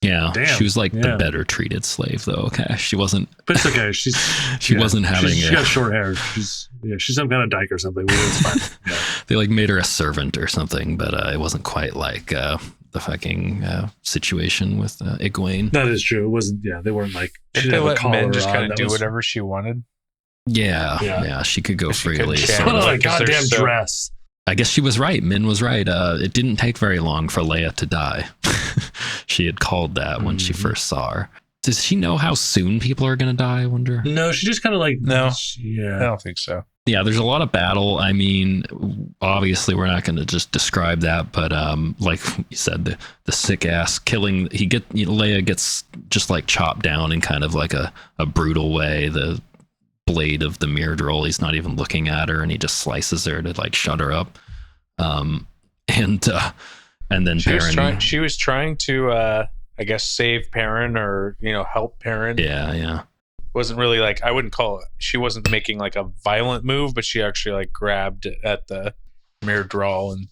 Yeah, Damn. she was like Yeah. the better treated slave, though. Okay, she wasn't. But it's okay. She wasn't having. She got short hair. She's some kind of dyke or something. It's fine. Yeah. They like made her a servant or something, but it wasn't quite like the fucking situation with Egwene. That is true. It wasn't. Yeah, they weren't like. If She they didn't have a let collar men just on. kind of That do was- whatever she wanted. Yeah, she could go She could freely. channel sort Put of. on a like, 'cause they're goddamn so- dress. I guess she was right. Min was right. It didn't take very long for Leia to die. She had called that when she first saw her. Does she know how soon people are going to die, I wonder? No, she just kind of like. No. I Yeah. don't think so. Yeah, there's a lot of battle. I mean, obviously we're not going to just describe that, but like you said, the sick ass killing. Leia gets just like chopped down in kind of like a brutal way. The blade of the Myrdral, he's not even looking at her, and he just slices her to like shut her up. And then She was trying to I guess save Perrin or help Perrin. Yeah. Wasn't really like, I wouldn't call it, she wasn't making like a violent move, but she actually like grabbed at the Myrdral. And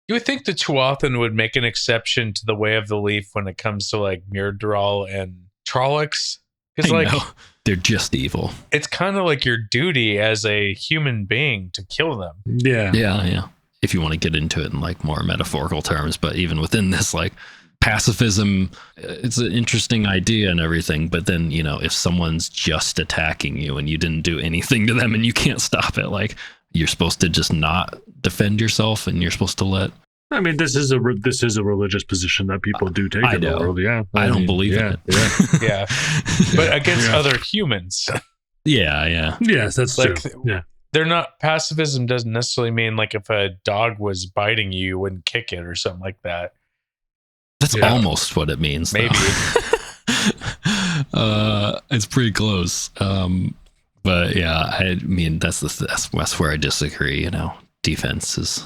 you would think the Tuathan would make an exception to the way of the leaf when it comes to like Myrdral and Trollocs. Because I like know. They're just evil. it's kind of like your duty as a human being to kill them. Yeah. Yeah. If you want to get into it in like more metaphorical terms, but even within this, like pacifism, it's an interesting idea and everything. But then, if someone's just attacking you and you didn't do anything to them and you can't stop it, like you're supposed to just not defend yourself and you're supposed to let. I mean, this is a religious position that people do take I in the know. world. Yeah. I don't believe in it. Yeah. Yeah. But against Yeah. other humans. Yeah. Yes, that's Like, true. Yeah. They're not, pacifism doesn't necessarily mean like if a dog was biting you, you wouldn't kick it or something like that. That's Yeah. almost what it means. Though. Maybe. It's pretty close. But yeah, I mean, that's where I disagree. Defense is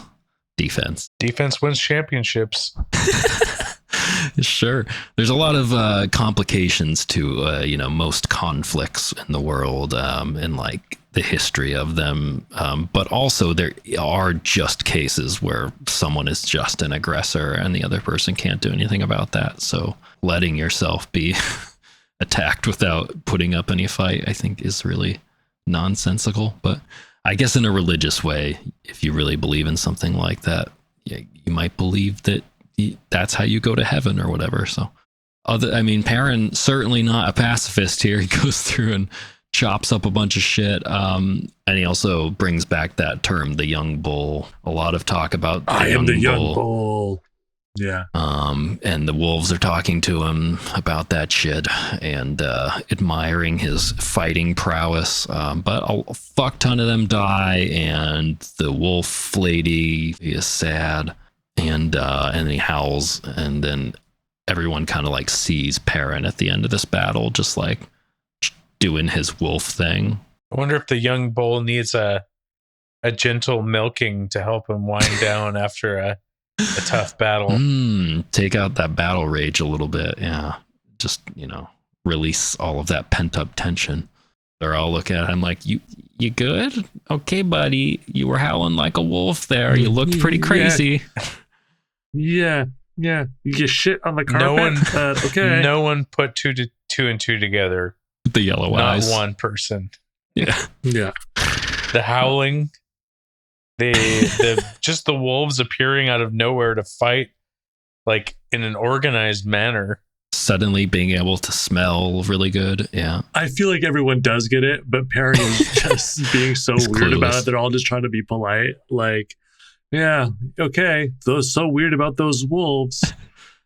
defense. Defense wins championships. Sure. There's a lot of complications to, most conflicts in the world and like the history of them. But also there are just cases where someone is just an aggressor and the other person can't do anything about that. So letting yourself be attacked without putting up any fight, I think is really nonsensical. But I guess in a religious way, if you really believe in something like that, you might believe that that's how you go to heaven or whatever. So Perrin certainly not a pacifist here. He goes through and chops up a bunch of shit. And he also brings back that term, the young bull. A lot of talk about I am the young bull. Yeah. And the wolves are talking to him about that shit and admiring his fighting prowess. But a fuck ton of them die, and the wolf lady is sad. And he howls, and then everyone kind of like sees Perrin at the end of this battle, just like doing his wolf thing. I wonder if the young bull needs a gentle milking to help him wind down after a tough battle. Take out that battle rage a little bit. Yeah. Just, release all of that pent up tension. They're all looking at him like, you good? Okay, buddy. You were howling like a wolf there. You looked pretty crazy. Yeah. You get shit on the carpet. No one, okay. No one put two and two together. The yellow Not eyes. one person. Yeah. Yeah. The howling, just the wolves appearing out of nowhere to fight, like in an organized manner. Suddenly being able to smell really good. Yeah. I feel like everyone does get it, but Perrin is just being so He's weird about clueless. it. They're all just trying to be polite. Like, yeah, okay. Those so weird about those wolves.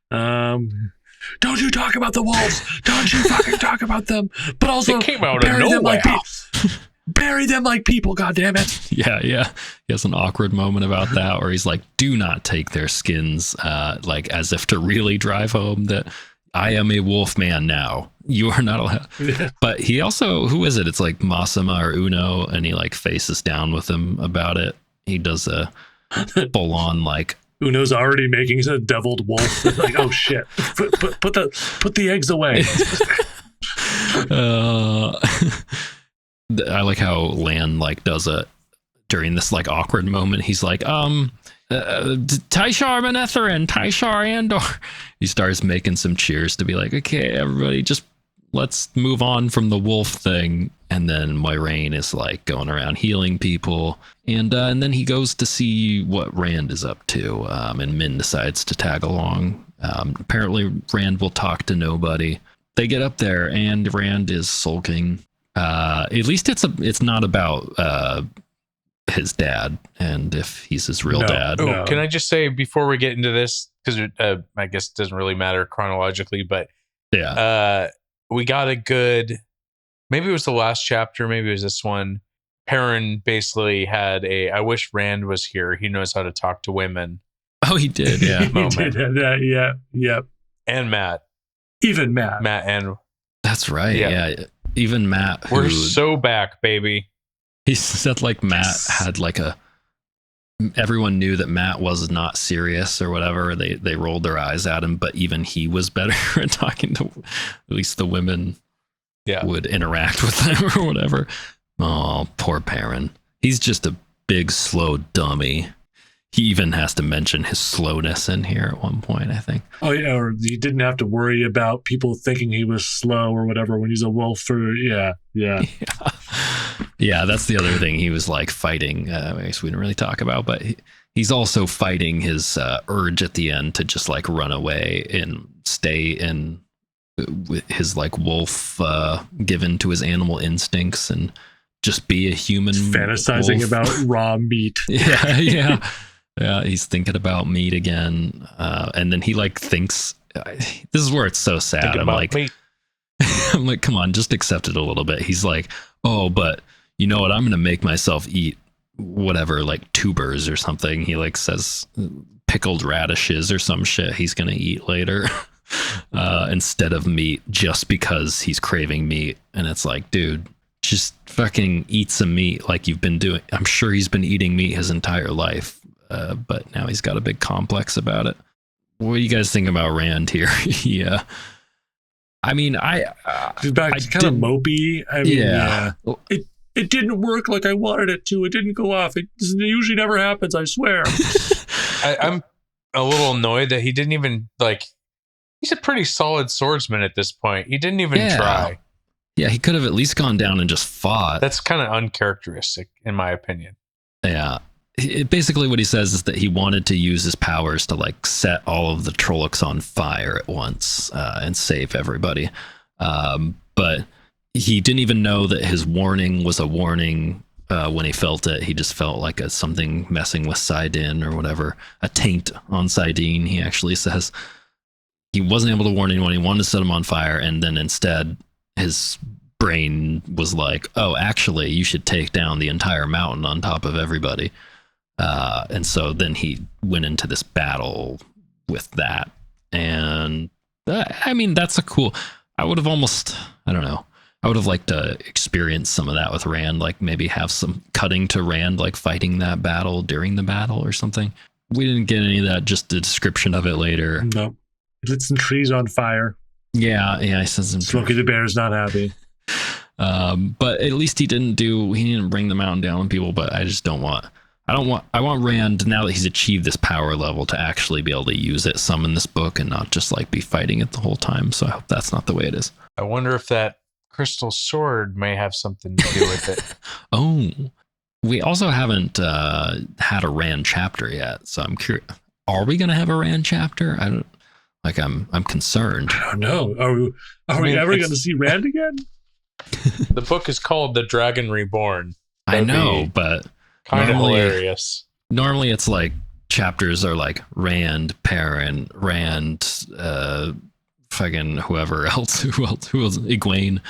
Don't you talk about the wolves. Don't you fucking talk about them. But also It came out of bury them like nowhere. bury them like people, goddammit. Yeah. He has an awkward moment about that where he's like, do not take their skins, like as if to really drive home that I am a wolf man now. You are not allowed. Yeah. But he also, who is it? It's like Massima or Uno, and he like faces down with him about it. He does a full on like, Uno's already making a deviled wolf. Like, oh shit. Put the eggs away. I like how Lan like does during this like awkward moment, he's like, Tyshar Manetherin, Tyshar Andor. He starts making some cheers to be like, okay, everybody, just let's move on from the wolf thing. And then Moiraine is like going around healing people. And then he goes to see what Rand is up to. And Min decides to tag along. Apparently Rand will talk to nobody. They get up there and Rand is sulking. At least it's not about his dad and if he's his real dad. Oh, can I just say before we get into this, because I guess it doesn't really matter chronologically, but we got a good, maybe it was the last chapter, maybe it was this one. Perrin basically had I wish Rand was here. He knows how to talk to women. Oh, he did, yeah. He did have that, yeah, yep. And Matt. Even Matt. And that's right, yeah. Even Matt. We're so back, baby. He said like Matt had like everyone knew that Matt was not serious or whatever. They rolled their eyes at him, but even he was better at talking to at least the women would interact with them or whatever. Oh, poor Perrin. He's just a big, slow dummy. He even has to mention his slowness in here at one point, I think. Oh, yeah, or he didn't have to worry about people thinking he was slow or whatever when he's a wolf. Yeah. Yeah, that's the other thing he was like fighting. I guess we didn't really talk about, but he's also fighting his urge at the end to just like run away and stay in with his like wolf given to his animal instincts and just be a human. Fantasizing wolf. about raw meat. Yeah. Yeah, he's thinking about meat again. And then he like thinks, this is where it's so sad. I'm like, come on, just accept it a little bit. He's like, oh, but you know what? I'm going to make myself eat whatever, like tubers or something. He like says pickled radishes or some shit he's going to eat later instead of meat just because he's craving meat. And it's like, dude, just fucking eat some meat like you've been doing. I'm sure he's been eating meat his entire life. But now he's got a big complex about it. What do you guys think about Rand here? Yeah. I mean, he's kind of mopey. I mean, yeah. It didn't work like I wanted it to. It didn't go off. It usually never happens, I swear. I'm a little annoyed that he didn't even, like, he's a pretty solid swordsman at this point. He didn't even try. Yeah, he could have at least gone down and just fought. That's kind of uncharacteristic, in my opinion. Yeah. Basically what he says is that he wanted to use his powers to like set all of the Trollocs on fire at once and save everybody. But he didn't even know that his warning was a warning when he felt it. He just felt like something messing with Sidin or whatever, a taint on Sidin. He actually says he wasn't able to warn anyone. He wanted to set him on fire. And then instead his brain was like, oh, actually you should take down the entire mountain on top of everybody. And so then he went into this battle with that. And I mean, that's a cool, I would have liked to experience some of that with Rand, like maybe have some cutting to Rand, like fighting that battle during the battle or something. We didn't get any of that, just a description of it later. No. He lit some trees on fire. Yeah, he says some Smokey the Bear's not happy. But at least he didn't bring the mountain down on people, but I want Rand, now that he's achieved this power level, to actually be able to use it some in this book and not just like be fighting it the whole time. So I hope that's not the way it is. I wonder if that crystal sword may have something to do with it. Oh, we also haven't had a Rand chapter yet. So I'm curious, are we going to have a Rand chapter? I'm concerned. I don't know. Are we ever going to see Rand again? The book is called The Dragon Reborn. I know, but kind of hilarious. Normally it's like chapters are like Rand, Perrin, Rand, fucking whoever else, who else, Egwene,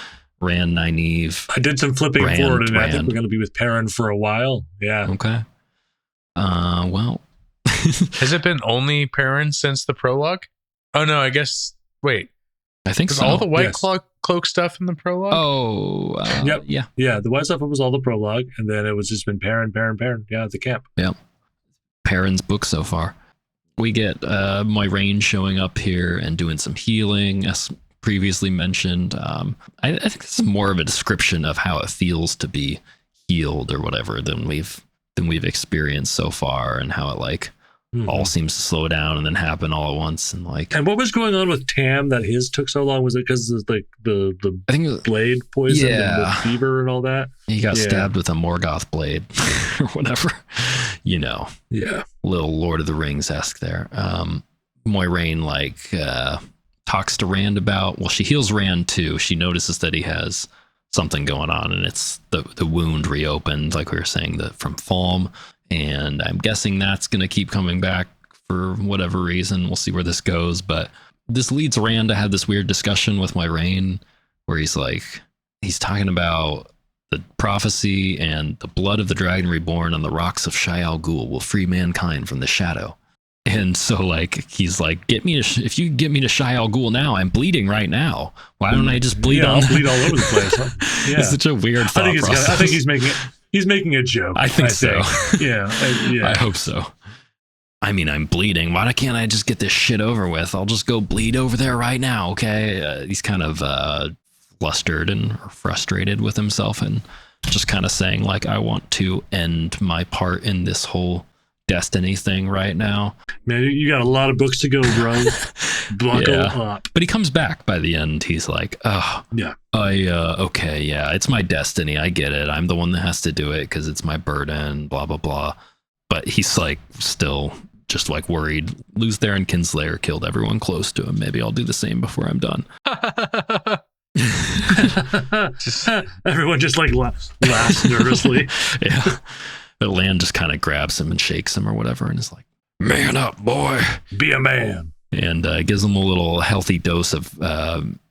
Rand, Nynaeve. I did some flipping forward, and I think we're going to be with Perrin for a while. Yeah. Okay. Well. Has it been only Perrin since the prologue? Oh, no, I guess, wait. I think so. All the White Cloak stuff in the prologue? Oh, yep. Yeah. Yeah, the White stuff was all the prologue, and then it was just been Perrin. Yeah, at the camp. Yep. Perrin's book so far. We get Moiraine showing up here and doing some healing, as previously mentioned. I think this is more of a description of how it feels to be healed or whatever than we've than we've experienced so far, and how it like all seems to slow down and then happen all at once. And like, and what was going on with Tam that his took so long? Was it because of like the I think blade poison and the Yeah. fever and all that? he got Yeah. stabbed with a Morgoth blade or whatever, you know, Yeah. little Lord of the Rings-esque there. Moiraine like talks to Rand about, well, she heals Rand too. She notices that he has something going on, and it's the wound reopened, like we were saying, from Falm. And I'm guessing that's going to keep coming back for whatever reason. We'll see where this goes. But this leads Rand to have this weird discussion with Moiraine where he's talking about the prophecy and the blood of the dragon reborn on the rocks of Shai-Al Ghul will free mankind from the shadow. And so like, he's like, if you get me to Shai-Al Ghul now, I'm bleeding right now. Why don't I just bleed on? I'll bleed all over the place. Huh? Yeah. It's such a weird thought process. I think he's making a joke. I think so. Yeah. I hope so. I mean, I'm bleeding. Why can't I just get this shit over with? I'll just go bleed over there right now, okay? He's kind of flustered and frustrated with himself and just kind of saying, like, I want to end my part in this whole Destiny thing right now. Man, you got a lot of books to go, bro. Buckle up. But he comes back by the end. He's like, oh, Yeah. Okay, yeah, it's my destiny. I get it. I'm the one that has to do it because it's my burden, blah, blah, blah. But he's like still just like worried. Luz Theron Kinslayer killed everyone close to him. Maybe I'll do the same before I'm done. Everyone just like laughs nervously. Yeah. But Lan just kind of grabs him and shakes him or whatever and is like, man up, boy. Be a man. And gives him a little healthy dose of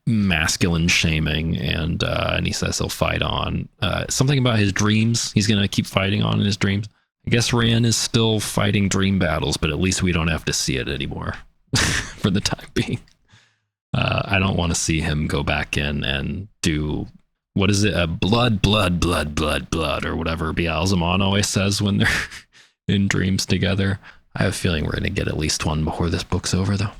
masculine shaming, and he says he'll fight on. Something about his dreams. He's going to keep fighting on in his dreams. I guess Rand is still fighting dream battles, but at least we don't have to see it anymore for the time being. I don't want to see him go back in and do, what is it? Blood, or whatever Beelzemon always says when they're in dreams together. I have a feeling we're going to get at least one before this book's over, though.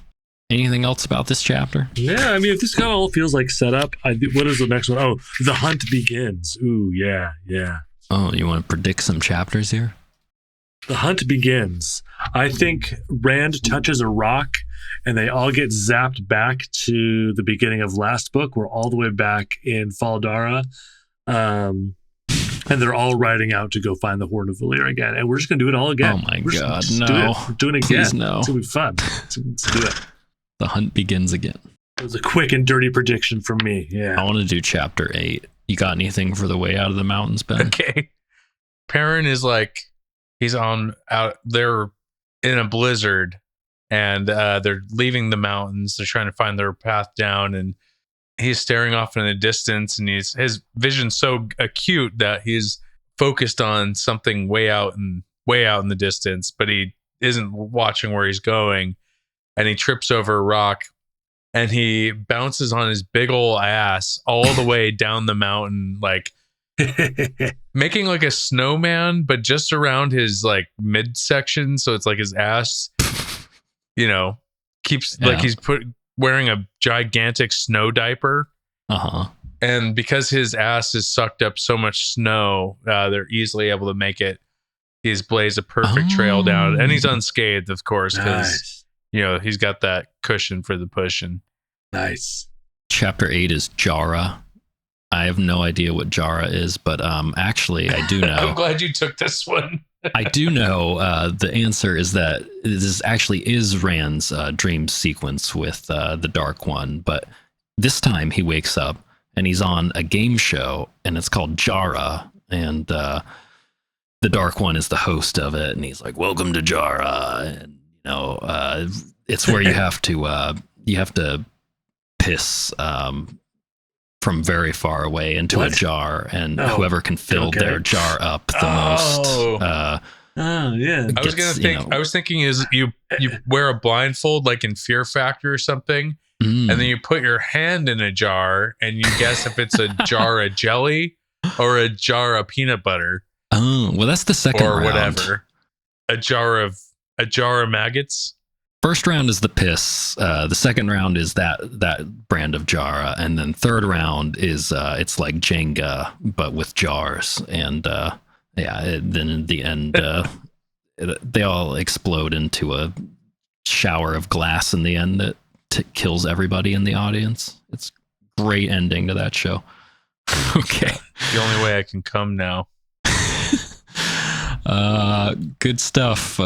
Anything else about this chapter? Yeah, I mean, if this kind of all feels like setup, what is the next one? Oh, the hunt begins. Ooh, yeah. Oh, you want to predict some chapters here? The hunt begins. I think Rand touches a rock and they all get zapped back to the beginning of last book. We're all the way back in Faldara. And they're all riding out to go find the Horn of Valyr again. And we're just going to do it all again. Oh my We're God, just no. Do it. We're doing it again. Please no. It's going to be fun. Let's do it. The hunt begins again. It was a quick and dirty prediction from me. I Yeah. want to do chapter 8. You got anything for the way out of the mountains, Ben? Okay. Perrin is like, he's they're in a blizzard and they're leaving the mountains. They're trying to find their path down, and he's staring off in the distance, and his vision's so acute that he's focused on something way out in the distance, but he isn't watching where he's going, and he trips over a rock and he bounces on his big ol' ass all the way down the mountain, like making like a snowman, but just around his like midsection. So it's like his ass, keeps like he's wearing a gigantic snow diaper. And because his ass has sucked up so much snow, they're easily able to make it. He's blazed a perfect trail down, and he's unscathed, of course, because he's got that cushion for the pushing. Nice. Chapter 8 is Jarra. I have no idea what Jarra is, but actually I do know. I'm glad you took this one. I do know the answer is that this actually is Rand's dream sequence with the Dark One, but this time he wakes up and he's on a game show, and it's called Jarra, and the Dark One is the host of it, and he's like, "Welcome to Jarra," and it's where you have to piss from very far away into a jar, and whoever can fill their jar up the most. Yeah. I was thinking is you wear a blindfold like in Fear Factor or something, and then you put your hand in a jar and you guess if it's a jar of jelly or a jar of peanut butter. Oh, well, that's the second or round. Whatever. A jar of maggots. First round is the piss. The second round is that brand of Jarra, and then third round is it's like Jenga but with jars, and Then in the end, they all explode into a shower of glass in the end that kills everybody in the audience. It's a great ending to that show. Okay. The only way I can come now. Good stuff.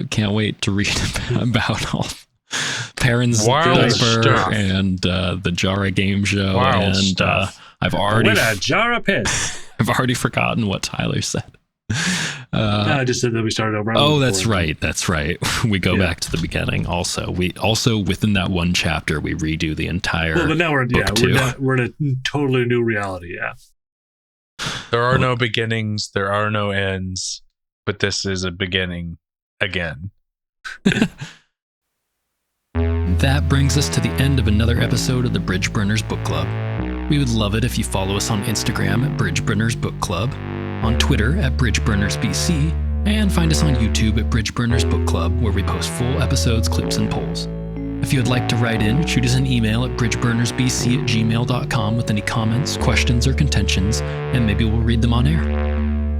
Can't wait to read about all Perrin's Wild diaper stuff. and the Jarra game show. Wild and stuff. I've already What a Jarra piss. I've already forgotten what Tyler said. No, I just said that we started over. Oh, that's right. That's right. We go back to the beginning. Also, within that one chapter, we redo the entire. Well, but now book we're in a totally new reality. Yeah. There are no beginnings, there are no ends, but this is a beginning again. That brings us to the end of another episode of the Bridgeburners Book Club. We would love it if you follow us on Instagram at Bridgeburners Book Club, on Twitter at Bridgeburners BC, and find us on YouTube at Bridgeburners Book Club, where we post full episodes, clips, and polls. If you would like to write in, shoot us an email at bridgeburnersbc@gmail.com with any comments, questions, or contentions, and maybe we'll read them on air.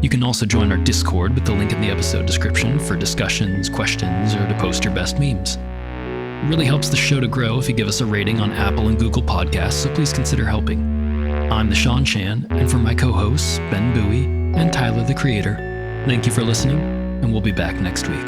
You can also join our Discord with the link in the episode description for discussions, questions, or to post your best memes. It really helps the show to grow if you give us a rating on Apple and Google Podcasts, so please consider helping. I'm the Sean Chan, and for my co-hosts, Ben Bowie and Tyler the Creator, thank you for listening, and we'll be back next week.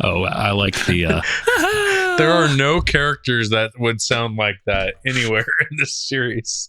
Oh, I like the. There are no characters that would sound like that anywhere in this series.